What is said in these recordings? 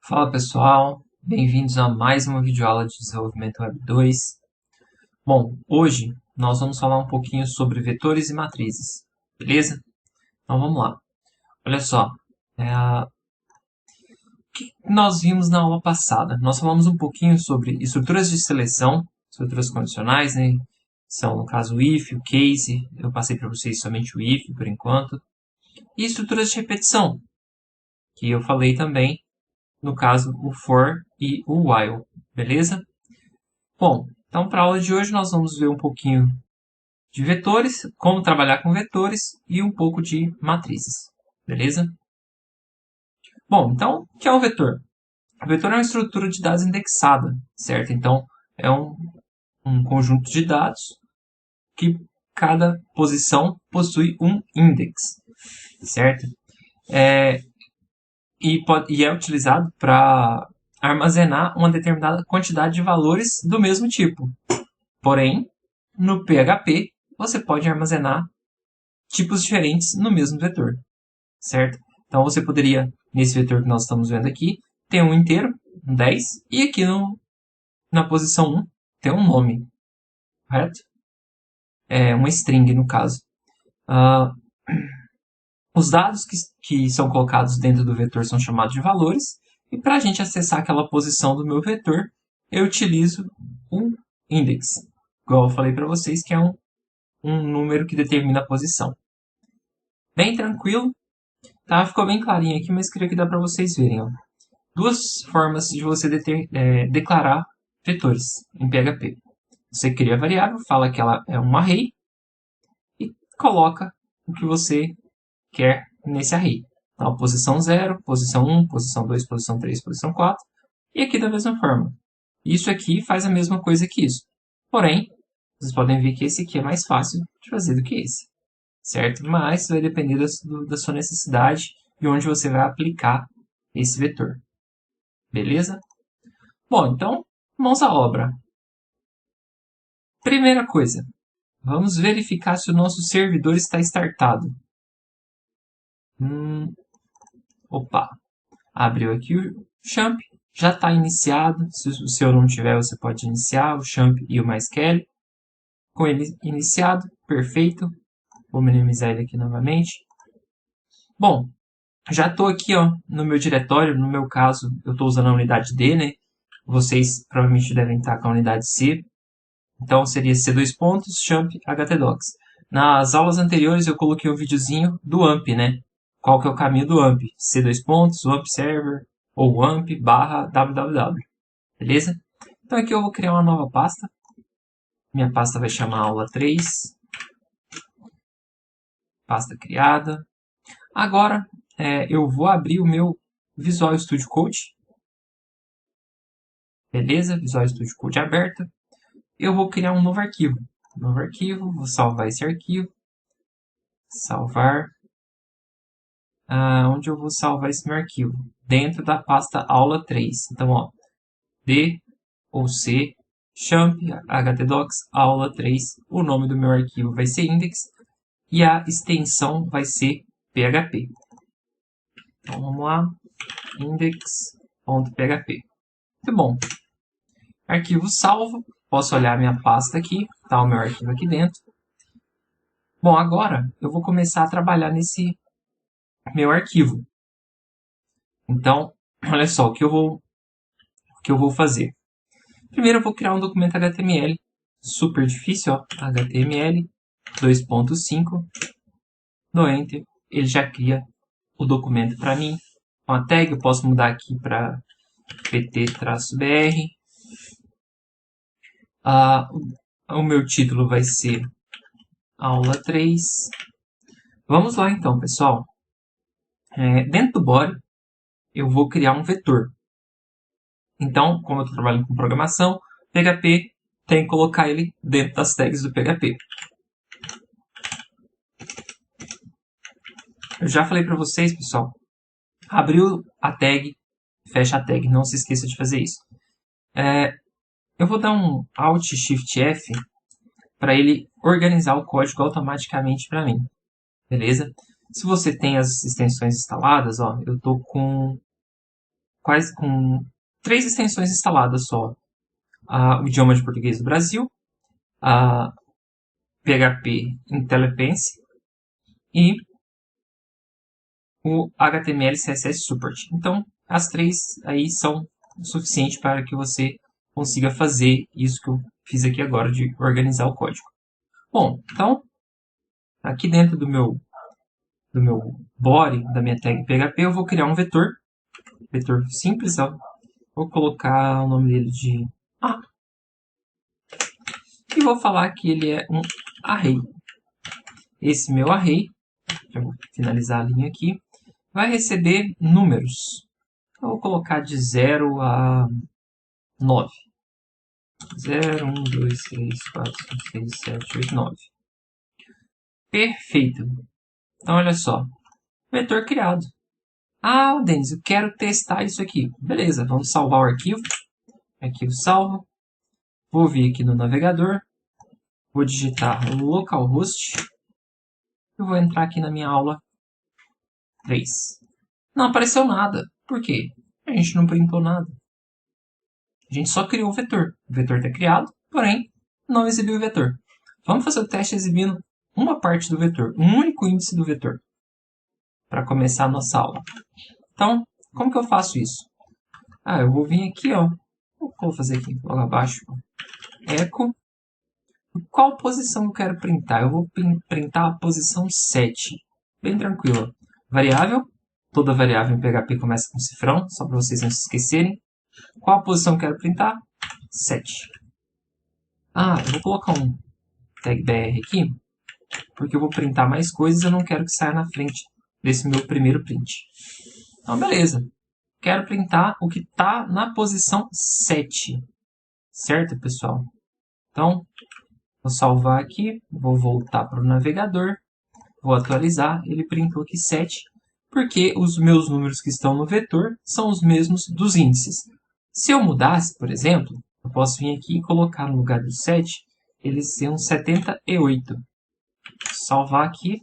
Fala pessoal, bem-vindos a mais uma videoaula de desenvolvimento Web 2. Bom, hoje nós vamos falar um pouquinho sobre vetores e matrizes, beleza? Então vamos lá. Olha só, o que nós vimos na aula passada? Nós falamos um pouquinho sobre estruturas de seleção, estruturas condicionais, né? São, no caso, o if, o case, eu passei para vocês somente o if por enquanto. E estruturas de repetição, que eu falei também, no caso, o for e o while, beleza? Bom, então para a aula de hoje nós vamos ver um pouquinho de vetores, como trabalhar com vetores e um pouco de matrizes, beleza? Bom, então, o que é um vetor? O vetor é uma estrutura de dados indexada, certo? Então, é um conjunto de dados que cada posição possui um index, certo? E é utilizado para armazenar uma determinada quantidade de valores do mesmo tipo. Porém, no PHP, você pode armazenar tipos diferentes no mesmo vetor, certo? Então, você poderia, nesse vetor que nós estamos vendo aqui, ter um inteiro, um 10, e aqui na posição 1 ter um nome, correto? É uma string, no caso. Uh, os dados que são colocados dentro do vetor são chamados de valores, e para a gente acessar aquela posição do meu vetor, eu utilizo um index, igual eu falei para vocês, que é um número que determina a posição. Bem tranquilo, tá? Ficou bem clarinho aqui, mas queria que dá para vocês verem. Ó. Duas formas de você declarar vetores em PHP. Você cria a variável, fala que ela é um array e coloca o que você quer nesse array. Então, posição 0, posição 1, posição 2, posição 3, posição 4. E aqui da mesma forma. Isso aqui faz a mesma coisa que isso. Porém, vocês podem ver que esse aqui é mais fácil de fazer do que esse. Certo? Mas vai depender da sua necessidade e onde você vai aplicar esse vetor. Beleza? Bom, então, mãos à obra. Primeira coisa, vamos verificar se o nosso servidor está startado. Opa, abriu aqui o champ, já está iniciado. Se o seu não tiver, você pode iniciar o champ e o MySQL. Com ele iniciado, perfeito. Vou minimizar ele aqui novamente. Bom, já estou aqui ó, no meu diretório, no meu caso, eu estou usando a unidade D, né? Vocês provavelmente devem estar com a unidade C. Então, seria C2 pontos, champ, htdocs. Nas aulas anteriores, eu coloquei um videozinho do AMP, né? Qual que é o caminho do AMP? C2 pontos, AMP server, ou AMP barra www. Beleza? Então, aqui eu vou criar uma nova pasta. Minha pasta vai chamar aula 3. Pasta criada. Agora, eu vou abrir o meu Visual Studio Code. Beleza? Visual Studio Code aberto. Eu vou criar um novo arquivo. Vou salvar esse arquivo. Salvar. Onde eu vou salvar esse meu arquivo? Dentro da pasta aula 3. Então, ó, D ou C, champ, htdocs, aula 3. O nome do meu arquivo vai ser index e a extensão vai ser php. Então, vamos lá, index.php. Muito bom. Arquivo salvo. Posso olhar minha pasta aqui. Está o meu arquivo aqui dentro. Bom, agora eu vou começar a trabalhar nesse meu arquivo. Então, olha só o que eu vou fazer. Primeiro eu vou criar um documento HTML. Super difícil, ó. HTML 2.5. No Enter, ele já cria o documento para mim. Com a tag eu posso mudar aqui para pt-br. O meu título vai ser aula 3. Vamos lá então, pessoal. Dentro do body, eu vou criar um vetor. Então, como eu estou trabalhando com programação, PHP tem que colocar ele dentro das tags do PHP. Eu já falei para vocês, pessoal, abriu a tag, fecha a tag, não se esqueça de fazer isso. Eu vou dar um Alt Shift F para ele organizar o código automaticamente para mim, beleza? Se você tem as extensões instaladas, ó, eu estou com com 3 extensões instaladas só. O idioma de português do Brasil, a PHP IntelliPense e o HTML CSS Support. Então, as 3 aí são o suficiente para que você consiga fazer isso que eu fiz aqui agora de organizar o código. Bom, então, aqui dentro do meu body, da minha tag PHP, eu vou criar um vetor simples, ó. Vou colocar o nome dele de A. E vou falar que ele é um array. Esse meu array, já vou finalizar a linha aqui, vai receber números. Eu vou colocar de 0 a 9. 0, 1, 2, 3, 4, 5, 6, 7, 8, 9. Perfeito. Então, olha só. Vetor criado. Ah, Denis, eu quero testar isso aqui. Beleza, vamos salvar o arquivo. Arquivo salvo. Vou vir aqui no navegador. Vou digitar localhost. Eu vou entrar aqui na minha aula 3. Não apareceu nada. Por quê? A gente não printou nada. A gente só criou o vetor. O vetor está criado, porém, não exibiu o vetor. Vamos fazer o teste exibindo uma parte do vetor, um único índice do vetor, para começar a nossa aula. Então, como que eu faço isso? Eu vou vir aqui, ó. Vou fazer aqui, logo abaixo. Echo. Qual posição eu quero printar? Eu vou printar a posição 7. Bem tranquilo. Variável. Toda variável em PHP começa com cifrão, só para vocês não se esquecerem. Qual a posição que eu quero printar? 7. Eu vou colocar um tag BR aqui, porque eu vou printar mais coisas e eu não quero que saia na frente desse meu primeiro print. Então, beleza. Quero printar o que está na posição 7. Certo, pessoal? Então, vou salvar aqui, vou voltar para o navegador, vou atualizar, ele printou aqui 7, porque os meus números que estão no vetor são os mesmos dos índices. Se eu mudasse, por exemplo, eu posso vir aqui e colocar no lugar do 7, eles ser um 78. Salvar aqui,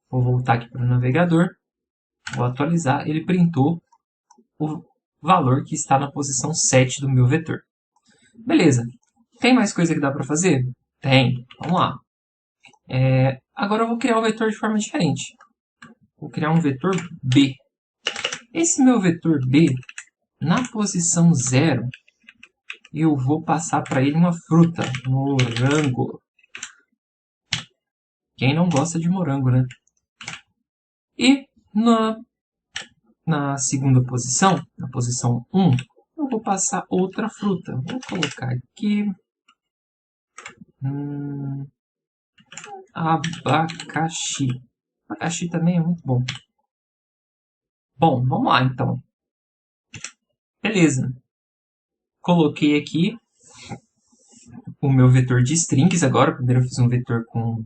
vou voltar aqui para o navegador, vou atualizar, ele printou o valor que está na posição 7 do meu vetor. Beleza. Tem mais coisa que dá para fazer? Tem. Vamos lá. Agora eu vou criar o vetor de forma diferente. Vou criar um vetor B. Esse meu vetor B, na posição 0, eu vou passar para ele uma fruta, morango. Quem não gosta de morango, né? E na segunda posição, na posição 1, eu vou passar outra fruta. Vou colocar aqui abacaxi. Abacaxi também é muito bom. Bom, vamos lá então. Beleza. Coloquei aqui o meu vetor de strings agora. Primeiro eu fiz um vetor com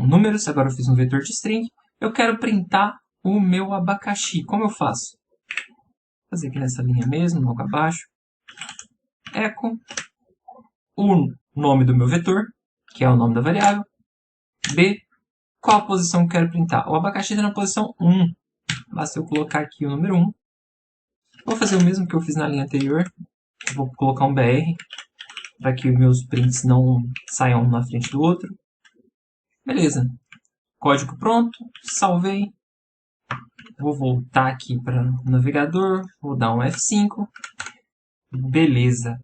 números, agora eu fiz um vetor de string. Eu quero printar o meu abacaxi. Como eu faço? Vou fazer aqui nessa linha mesmo, logo abaixo. Echo. O nome do meu vetor, que é o nome da variável. B. Qual a posição que eu quero printar? O abacaxi está na posição 1. Basta eu colocar aqui o número 1. Vou fazer o mesmo que eu fiz na linha anterior. Vou colocar um BR, para que os meus prints não saiam um na frente do outro. Beleza. Código pronto. Salvei. Vou voltar aqui para o navegador. Vou dar um F5. Beleza.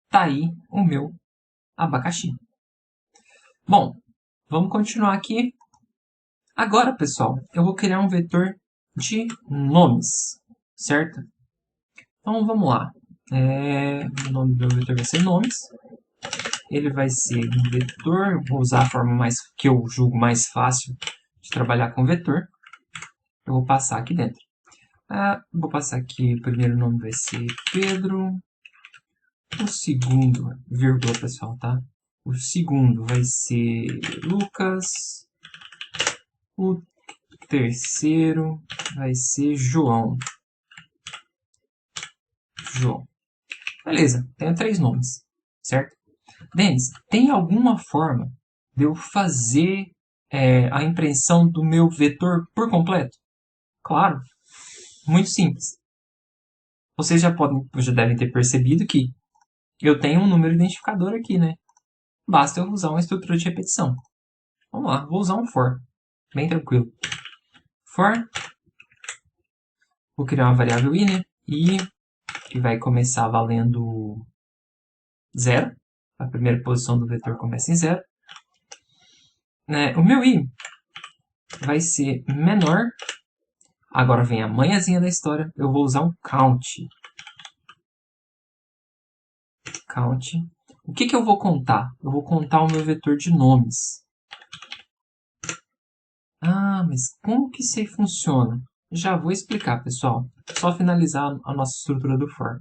Tá aí o meu abacaxi. Bom, vamos continuar aqui. Agora, pessoal, eu vou criar um vetor de nomes, certo? Então, vamos lá. O nome do meu vetor vai ser nomes. Ele vai ser um vetor. Vou usar a forma que eu julgo mais fácil de trabalhar com vetor. Eu vou passar aqui dentro. Vou passar aqui, o primeiro nome vai ser Pedro. O segundo, vírgula, pessoal, tá? O segundo vai ser Lucas. O terceiro vai ser João. Beleza, tenho 3 nomes, certo? Denis, tem alguma forma de eu fazer a impressão do meu vetor por completo? Claro, muito simples. Vocês já devem ter percebido que eu tenho um número identificador aqui, né? Basta eu usar uma estrutura de repetição. Vamos lá, vou usar um for. Bem tranquilo. For. Vou criar uma variável i, né? I, que vai começar valendo 0. A primeira posição do vetor começa em 0. O meu i vai ser menor. Agora vem a manhãzinha da história. Eu vou usar um count. Count. O que eu vou contar? Eu vou contar o meu vetor de nomes. Ah, mas como que isso aí funciona? Já vou explicar, pessoal. Só finalizar a nossa estrutura do for.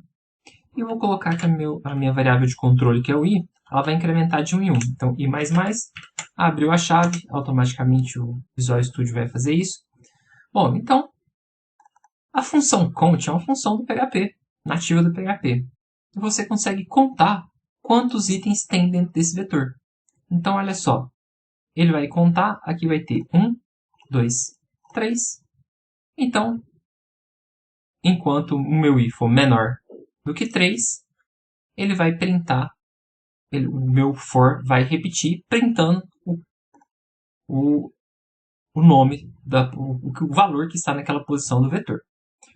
E eu vou colocar que a minha variável de controle, que é o i, ela vai incrementar de 1 em 1. Então, i++, abriu a chave, automaticamente o Visual Studio vai fazer isso. Bom, então, a função count é uma função do PHP, nativa do PHP. E você consegue contar quantos itens tem dentro desse vetor. Então, olha só. Ele vai contar, aqui vai ter 1, 2, 3. Então, enquanto o meu i for menor do que 3, ele vai printar, o meu for vai repetir, printando o nome, o valor que está naquela posição do vetor.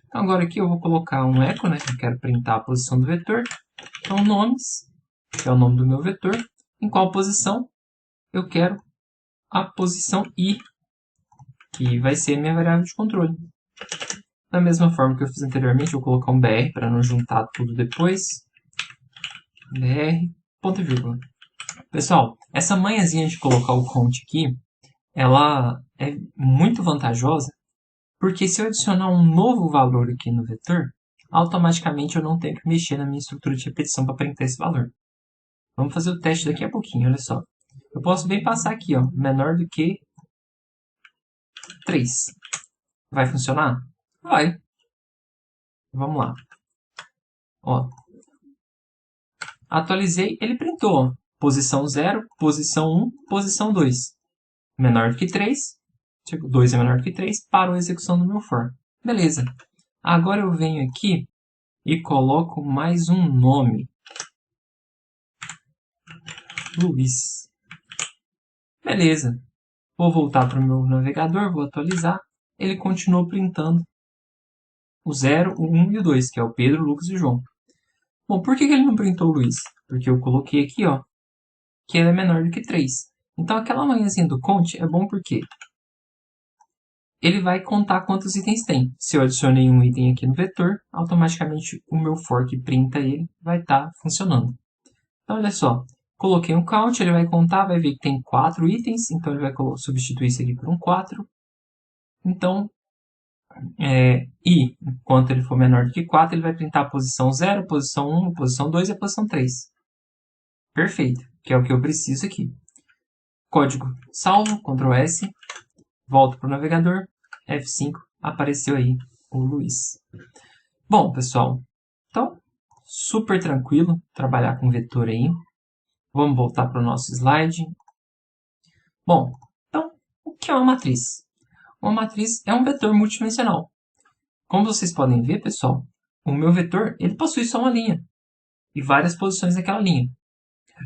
Então, agora aqui eu vou colocar um echo, né, que eu quero printar a posição do vetor. Então, nomes, que é o nome do meu vetor. Em qual posição? Eu quero a posição i, que vai ser a minha variável de controle. Da mesma forma que eu fiz anteriormente, eu vou colocar um BR para não juntar tudo depois. BR, ponto e vírgula. Pessoal, essa manhãzinha de colocar o count aqui, ela é muito vantajosa, porque se eu adicionar um novo valor aqui no vetor, automaticamente eu não tenho que mexer na minha estrutura de repetição para printar esse valor. Vamos fazer o teste daqui a pouquinho, olha só. Eu posso bem passar aqui, ó, menor do que 3. Vai funcionar? Vai. Vamos lá. Ó. Atualizei, ele printou. Ó. Posição 0, posição 1, posição 2. Menor do que 3. 2 é menor do que 3. Parou a execução do meu for. Beleza. Agora eu venho aqui e coloco mais um nome. Luiz. Beleza. Vou voltar para o meu navegador, vou atualizar. Ele continuou printando o 0, o 1 e o 2, que é o Pedro, o Lucas e o João. Bom, por que ele não printou o Luiz? Porque eu coloquei aqui, ó, que ele é menor do que 3. Então, aquela manhãzinha do count é bom porque ele vai contar quantos itens tem. Se eu adicionei um item aqui no vetor, automaticamente o meu for que printa ele vai estar funcionando. Então, olha só. Coloquei um count, ele vai contar, vai ver que tem 4 itens, então ele vai substituir isso aqui por um 4. Então, e enquanto ele for menor do que 4, ele vai printar a posição 0, a posição 1, a posição 2 e a posição 3. Perfeito, que é o que eu preciso aqui. Código salvo, Ctrl S, volto para o navegador, F5, apareceu aí o Luiz. Bom, pessoal, então, super tranquilo trabalhar com vetor aí. Vamos voltar para o nosso slide. Bom, então, o que é uma matriz? Uma matriz é um vetor multidimensional. Como vocês podem ver, pessoal, o meu vetor ele possui só uma linha e várias posições naquela linha.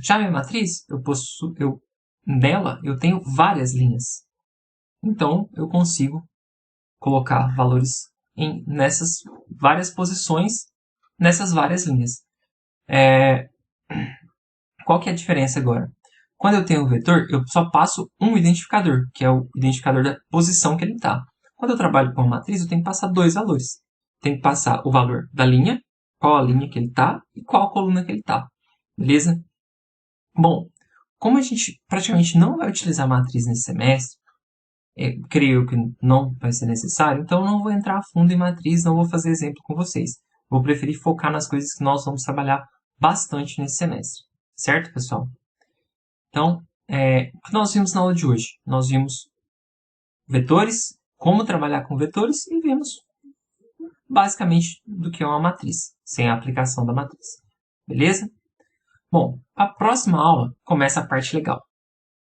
Já a minha matriz, nela eu tenho várias linhas. Então, eu consigo colocar valores nessas várias posições, nessas várias linhas. Qual que é a diferença agora? Quando eu tenho um vetor, eu só passo um identificador, que é o identificador da posição que ele está. Quando eu trabalho com uma matriz, eu tenho que passar dois valores. Tenho que passar o valor da linha, qual a linha que ele está e qual a coluna que ele está. Beleza? Bom, como a gente praticamente não vai utilizar a matriz nesse semestre, creio que não vai ser necessário, então eu não vou entrar a fundo em matriz, não vou fazer exemplo com vocês. Vou preferir focar nas coisas que nós vamos trabalhar bastante nesse semestre. Certo, pessoal? Então, o que nós vimos na aula de hoje? Nós vimos vetores, como trabalhar com vetores e vimos basicamente do que é uma matriz, sem a aplicação da matriz. Beleza? Bom, a próxima aula começa a parte legal,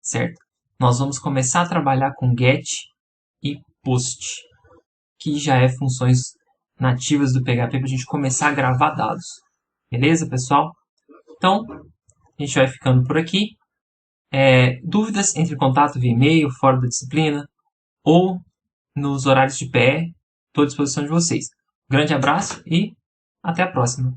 certo? Nós vamos começar a trabalhar com get e post, que já é funções nativas do PHP para a gente começar a gravar dados. Beleza, pessoal? Então, a gente vai ficando por aqui. Dúvidas, entre em contato via e-mail, fora da disciplina ou nos horários de PE. Estou à disposição de vocês. Grande abraço e até a próxima.